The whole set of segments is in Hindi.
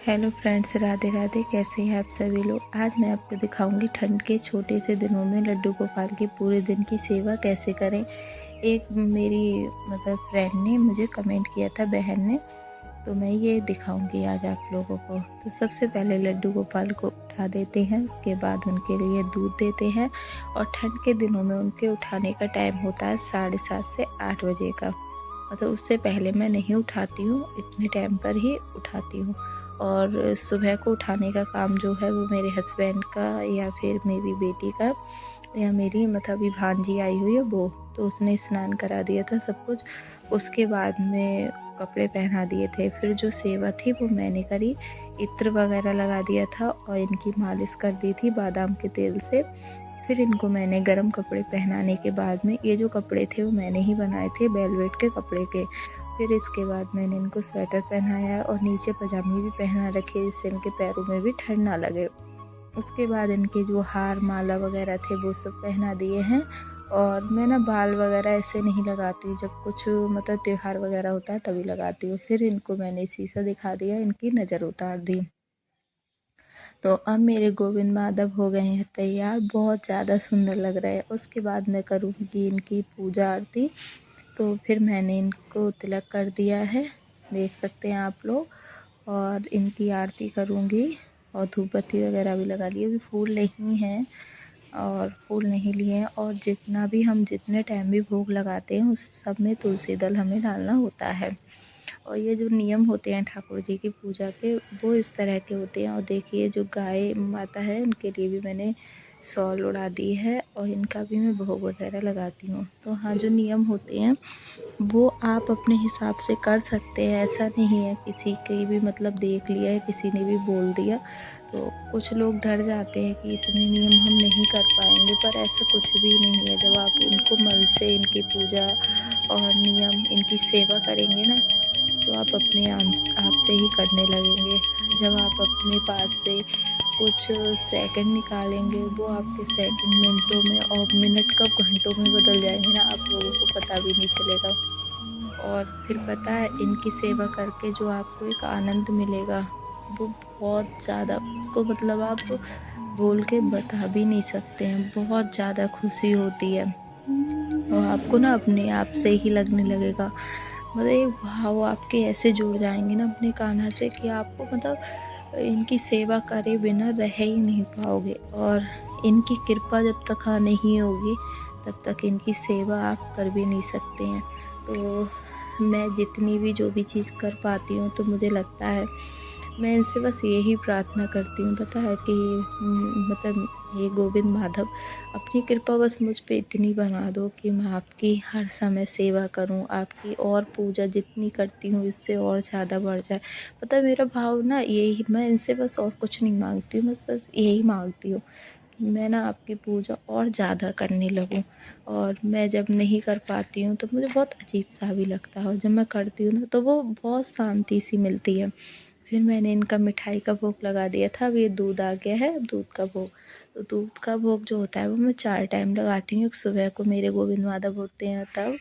Hello friends, Radhe Radhe. कैसे हैं आप सभी लोग। आज मैं आपको दिखाऊंगी ठंड के छोटे से दिनों में लड्डू गोपाल की पूरे दिन की सेवा कैसे करें। एक मेरी फ्रेंड ने मुझे कमेंट किया था, बहन ने, तो मैं ये दिखाऊंगी आज आप लोगों को। तो सबसे पहले लड्डू गोपाल को उठा देते हैं, उसके बाद उनके लिए दूध देते हैं। और ठंड के दिनों में उनके उठाने का टाइम होता है 7:30 से 8 बजे का। उससे पहले मैं नहीं उठाती हूँ, इतने टाइम पर ही उठाती हूँ। और सुबह को उठाने का काम जो है वो मेरे हस्बैंड का या फिर मेरी बेटी का या मेरी अभी भांजी आई हुई है वो, तो उसने स्नान करा दिया था सब कुछ। उसके बाद में कपड़े पहना दिए थे। फिर जो सेवा थी वो मैंने करी, इत्र वगैरह लगा दिया था और इनकी मालिश कर दी थी बादाम के तेल से। फिर इनको मैंने गर्म कपड़े पहनाने के बाद में, ये जो कपड़े थे वो मैंने ही बनाए थे, वेलवेट के कपड़े के। फिर इसके बाद मैंने इनको स्वेटर पहनाया और नीचे पजामी भी पहना रखी, जिससे इनके पैरों में भी ठंड ना लगे। उसके बाद इनके जो हार माला वगैरह थे वो सब पहना दिए हैं। और मैं ना बाल वगैरह ऐसे नहीं लगाती हूँ, जब कुछ त्यौहार वगैरह होता है तभी लगाती हूँ। फिर इनको मैंने शीशा दिखा दिया, इनकी नज़र उतार दी। तो अब मेरे गोविंद माधव हो गए हैं तैयार, बहुत ज़्यादा सुंदर लग रहे हैं। उसके बाद मैं करूँगी इनकी पूजा आरती। तो फिर मैंने इनको तिलक कर दिया है, देख सकते हैं आप लोग। और इनकी आरती करूँगी और धूप बत्ती वगैरह भी लगा ली। अभी फूल नहीं हैं और फूल नहीं लिए हैं। और जितने टाइम भी भोग लगाते हैं उस सब में तुलसी दल हमें डालना होता है। और ये जो नियम होते हैं ठाकुर जी की पूजा के, वो इस तरह के होते हैं। और देखिए जो गाय माता है उनके लिए भी मैंने शॉल उड़ा दी है और इनका भी मैं भोग वगैरह लगाती हूँ। तो हाँ, जो नियम होते हैं वो आप अपने हिसाब से कर सकते हैं। ऐसा नहीं है किसी की भी देख लिया है, किसी ने भी बोल दिया तो कुछ लोग डर जाते हैं कि इतने नियम हम नहीं कर पाएंगे, पर ऐसा कुछ भी नहीं है। जब आप इनको मन से इनकी पूजा और नियम इनकी सेवा करेंगे ना, तो आप अपने आप से ही करने लगेंगे। जब आप अपने पास से कुछ सेकंड निकालेंगे, वो आपके सेकंड मिनटों में और मिनट कब घंटों में बदल जाएंगे ना, आप लोगों को पता भी नहीं चलेगा। और फिर पता है, इनकी सेवा करके जो आपको एक आनंद मिलेगा वो बहुत ज़्यादा, उसको आप बोल के बता भी नहीं सकते हैं। बहुत ज़्यादा खुशी होती है और आपको ना अपने आप से ही लगने लगेगा, एक भाव आपके ऐसे जुड़ जाएंगे ना अपने कान्हा से कि आपको इनकी सेवा करे बिना रह ही नहीं पाओगे। और इनकी कृपा जब तक नहीं होगी तब तक इनकी सेवा आप कर भी नहीं सकते हैं। तो मैं जितनी भी जो भी चीज़ कर पाती हूँ, तो मुझे लगता है मैं इनसे बस यही प्रार्थना करती हूँ, पता है कि ये गोविंद माधव अपनी कृपा बस मुझ पे इतनी बना दो कि मैं आपकी हर समय सेवा करूँ, आपकी और पूजा जितनी करती हूँ इससे और ज़्यादा बढ़ जाए। मेरा भाव ना यही, मैं इनसे बस और कुछ नहीं मांगती हूँ, मैं बस यही मांगती हूँ कि मैं ना आपकी पूजा और ज़्यादा करने लगूँ। और मैं जब नहीं कर पाती हूँ तो मुझे बहुत अजीब सा भी लगता है, और जब मैं करती हूँ ना तो वो बहुत शांति सी मिलती है। फिर मैंने इनका मिठाई का भोग लगा दिया था। अब ये दूध आ गया है, अब दूध का भोग। तो दूध का भोग जो होता है वो मैं 4 टाइम लगाती हूँ। एक सुबह को मेरे गोविंद माधव उठते हैं तब,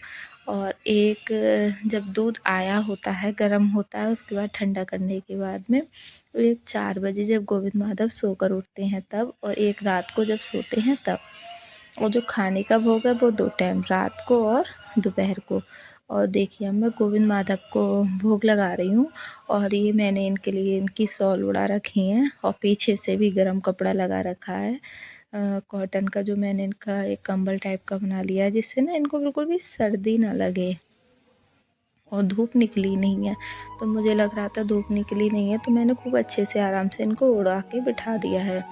और एक जब दूध आया होता है, गर्म होता है, उसके बाद ठंडा करने के बाद में, तो एक 4 बजे जब गोविंद माधव सोकर उठते हैं तब, और एक रात को जब सोते हैं तब। और जो खाने का भोग है वो 2 टाइम, रात को और दोपहर को। और देखिए, अब मैं गोविंद माधव को भोग लगा रही हूँ। और ये मैंने इनके लिए इनकी शॉल उड़ा रखी हैं और पीछे से भी गर्म कपड़ा लगा रखा है, कॉटन का, जो मैंने इनका एक कंबल टाइप का बना लिया है, जिससे ना इनको बिल्कुल भी सर्दी ना लगे। और धूप निकली नहीं है, तो मुझे लग रहा था धूप निकली नहीं है, तो मैंने खूब अच्छे से आराम से इनको उड़ा के बिठा दिया है।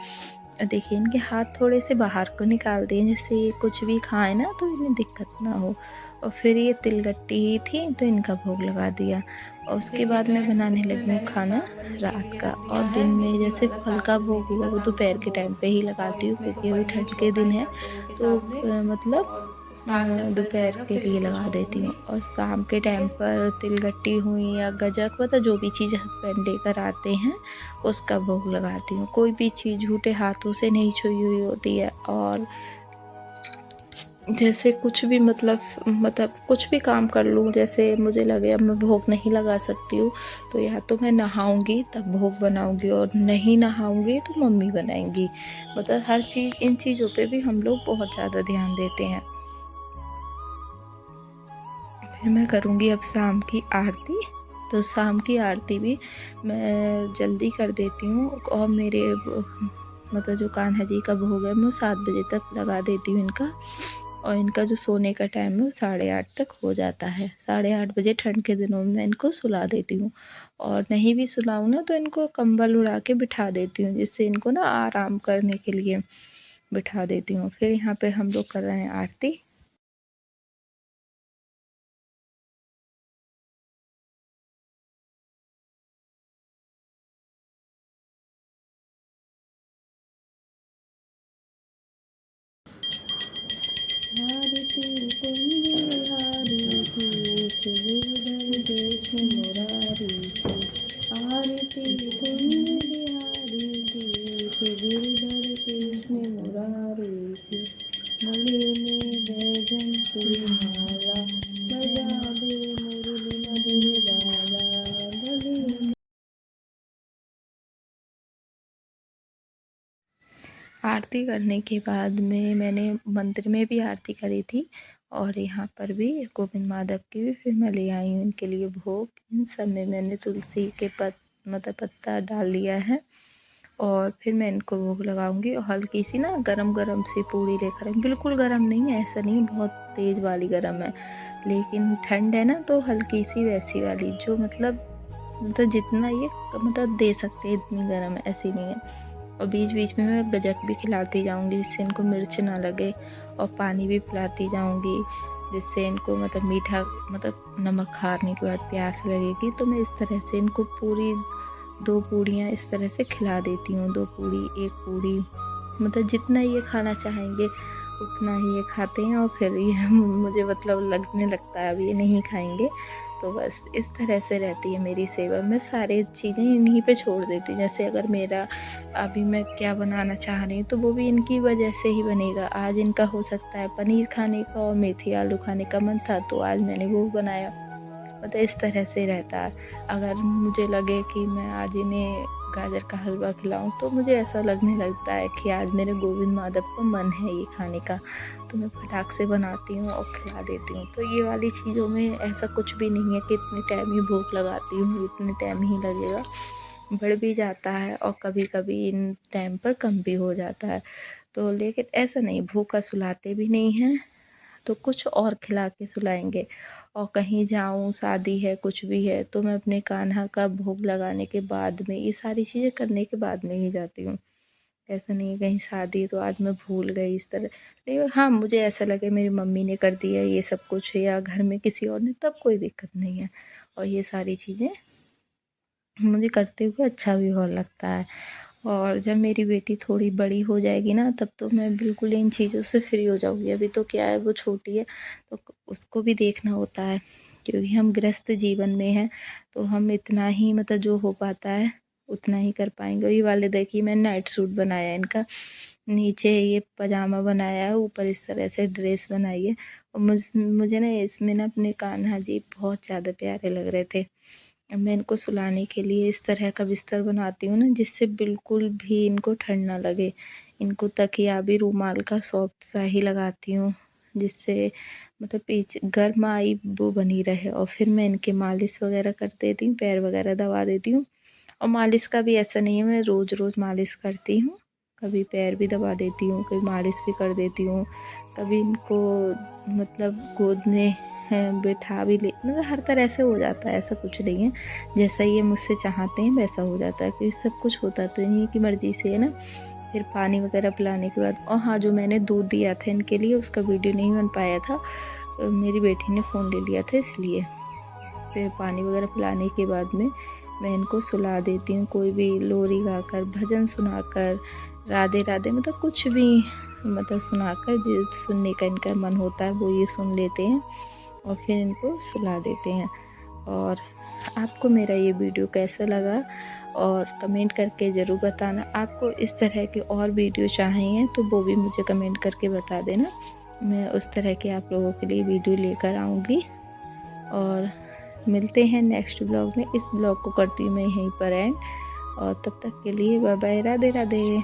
देखिए, इनके हाथ थोड़े से बाहर को निकाल दिए, जिससे ये कुछ भी खाएं ना तो इन्हें दिक्कत ना हो। और फिर ये तिलगट्टी ही थी तो इनका भोग लगा दिया। और उसके देखिए बाद मैं फ्रेंड्स, बनाने सबसे लगी हूँ पहले खाना दुकान मैंने रात कंप्लीट का। किया और दिन है। में ये जैसे मतलब फल का सामान भोग खरीदने हुआ का वो काम दोपहर के शुरू हो टाइम पे गया ही और लगाती हूँ, इसमें तो क्योंकि अभी पनीर ठंड के छोड़ना दिन ही है। था आप लोगों के तो सामने। और साग जब बन दोपहर जाएगा के फिर लिए इसमें लगा छोड़ देती हूँ। दूँगी। और शाम के ठीक टाइम है? पर तिलगट्टी हुई या गजक, जो भी चीज़ हस्बैंड लेकर आते हैं उसका भोग लगाती हूँ। कोई भी चीज़ झूठे हाथों से नहीं छुई हुई होती है। और जैसे कुछ भी मतलब कुछ भी काम कर लूँ, जैसे मुझे लगे अब मैं भोग नहीं लगा सकती हूँ, तो या तो मैं नहाऊँगी तब भोग बनाऊँगी, और नहीं नहाऊँगी तो मम्मी बनाएँगी। मतलब हर चीज़, इन चीज़ों पे भी हम लोग बहुत ज़्यादा ध्यान देते हैं। फिर मैं करूँगी अब शाम की आरती। तो शाम की आरती भी मैं जल्दी कर देती हूँ, और मेरे मतलब जो कान्हा जी का भोग है मैं 7 बजे तक लगा देती हूँ इनका, और इनका जो सोने का टाइम है वो 8:30 तक हो जाता है। 8:30 बजे ठंड के दिनों में मैं इनको सुला देती हूँ, और नहीं भी सुलाऊँ ना तो इनको कंबल उड़ा के बिठा देती हूँ, जिससे इनको ना आराम करने के लिए बिठा देती हूँ। फिर यहाँ पे हम लोग कर रहे हैं आरती। आरती कुंज बिहारी की, गिरधर देश मुरारी की। आरती कुंज बिहारी की, गिरधर कृष्ण मुरारी की। गले में बैजंती माला, बजावे मुरली मधुर बाला। गले में आरती करने के बाद में मैंने मंदिर में भी आरती करी थी, और यहाँ पर भी गोविंद माधव की भी फिर मैं ले आई हूँ इनके लिए भोग। इन सब में मैंने तुलसी के मतलब पत्ता डाल दिया है, और फिर मैं इनको भोग लगाऊंगी। और हल्की सी ना गरम गरम सी पूड़ी लेकर आई, बिल्कुल गरम नहीं है, ऐसा नहीं है बहुत तेज़ वाली गरम है, लेकिन ठंड है ना तो हल्की सी वैसी वाली, जो मतलब जितना ये मतलब दे सकते हैं इतनी गरम है, ऐसी नहीं है। और बीच बीच में मैं गजक भी खिलाती जाऊंगी, जिससे इनको मिर्च ना लगे, और पानी भी पिलाती जाऊंगी, जिससे इनको मतलब मीठा, मतलब नमक खाने के बाद प्यास लगेगी। तो मैं इस तरह से इनको पूरी 2 पूड़ियाँ इस तरह से खिला देती हूँ। 2 पूड़ी, 1 पूड़ी, मतलब जितना ये खाना चाहेंगे उतना ही ये खाते हैं, और फिर ये मुझे मतलब लगने लगता है अब ये नहीं खाएंगे। तो बस इस तरह से रहती है मेरी सेवा। मैं सारी चीज़ें इन्हीं पे छोड़ देती हूँ। जैसे अगर मेरा अभी मैं क्या बनाना चाह रही हूँ तो वो भी इनकी वजह से ही बनेगा। आज इनका हो सकता है पनीर खाने का और मेथी आलू खाने का मन था, तो आज मैंने वो बनाया। मतलब इस तरह से रहता है। अगर मुझे लगे कि मैं आज इन्हें गाजर का हलवा खिलाऊं, तो मुझे ऐसा लगने लगता है कि आज मेरे गोविंद माधव का मन है ये खाने का, तो मैं फटाक से बनाती हूँ और खिला देती हूँ। तो ये वाली चीज़ों में ऐसा कुछ भी नहीं है कि इतने टाइम ही भूख लगाती हूँ, इतने टाइम ही लगेगा। बढ़ भी जाता है, और कभी कभी इन टाइम पर कम भी हो जाता है। तो लेकिन ऐसा नहीं, भूखा सुलाते भी नहीं हैं, तो कुछ और खिला के सुलाएंगे। और कहीं जाऊँ, शादी है, कुछ भी है, तो मैं अपने कान्हा का भोग लगाने के बाद में, ये सारी चीज़ें करने के बाद में ही जाती हूँ। ऐसा नहीं है कहीं शादी है तो आज मैं भूल गई इस तरह। लेकिन हाँ, मुझे ऐसा लगे मेरी मम्मी ने कर दिया ये सब कुछ, या घर में किसी और ने, तब कोई दिक्कत नहीं है। और ये सारी चीज़ें मुझे करते हुए अच्छा भी बहुत लगता है। और जब मेरी बेटी थोड़ी बड़ी हो जाएगी ना, तब तो मैं बिल्कुल इन चीज़ों से फ्री हो जाऊँगी। अभी तो क्या है, वो छोटी है, तो उसको भी देखना होता है, क्योंकि हम गृहस्थ जीवन में हैं, तो हम इतना ही मतलब जो हो पाता है उतना ही कर पाएंगे। और ये वाले देखिए, मैंने नाइट सूट बनाया है इनका, नीचे ये पजामा बनाया है, ऊपर इस तरह से ड्रेस बनाई है। और मुझे ना इसमें ना अपने कान्हा जी बहुत ज़्यादा प्यारे लग रहे थे। मैं इनको सुलाने के लिए इस तरह का बिस्तर बनाती हूँ ना, जिससे बिल्कुल भी इनको ठंड ना लगे। इनको तकिया भी रूमाल का सॉफ्ट सा ही लगाती हूँ, जिससे मतलब पीछे गर्माई वो बनी रहे। और फिर मैं इनके मालिश वगैरह कर देती हूँ, पैर वगैरह दबा देती हूँ। और मालिश का भी ऐसा नहीं है मैं रोज़ रोज़ मालिश करती हूँ, कभी पैर भी दबा देती हूँ, कभी मालिश भी कर देती हूँ, कभी इनको मतलब गोद में बैठा भी ले, मतलब हर तरह से हो जाता है, ऐसा कुछ नहीं है। जैसा ये मुझसे चाहते हैं वैसा हो जाता है, क्योंकि सब कुछ होता तो इन्हीं की मर्ज़ी से है ना। फिर पानी वगैरह पिलाने के बाद, और हाँ, जो मैंने दूध दिया था इनके लिए उसका वीडियो नहीं बन पाया था, मेरी बेटी ने फ़ोन ले लिया था इसलिए। फिर पानी वगैरह पिलाने के बाद में मैं इनको सुला देती हूँ, कोई भी लोरी गाकर, भजन सुनाकर, राधे राधे, मतलब कुछ भी मतलब सुनाकर, जो सुनने का इनका मन होता है वो ये सुन लेते हैं, और फिर इनको सुला देते हैं। और आपको मेरा ये वीडियो कैसा लगा, और कमेंट करके ज़रूर बताना। आपको इस तरह के और वीडियो चाहिए तो वो भी मुझे कमेंट करके बता देना। मैं उस तरह की आप लोगों के लिए वीडियो लेकर आऊँगी। और मिलते हैं नेक्स्ट ब्लॉग में। इस ब्लॉग को करती हूँ मैं यहीं पर एंड, और तब तक के लिए बाय बाय, राधे राधे।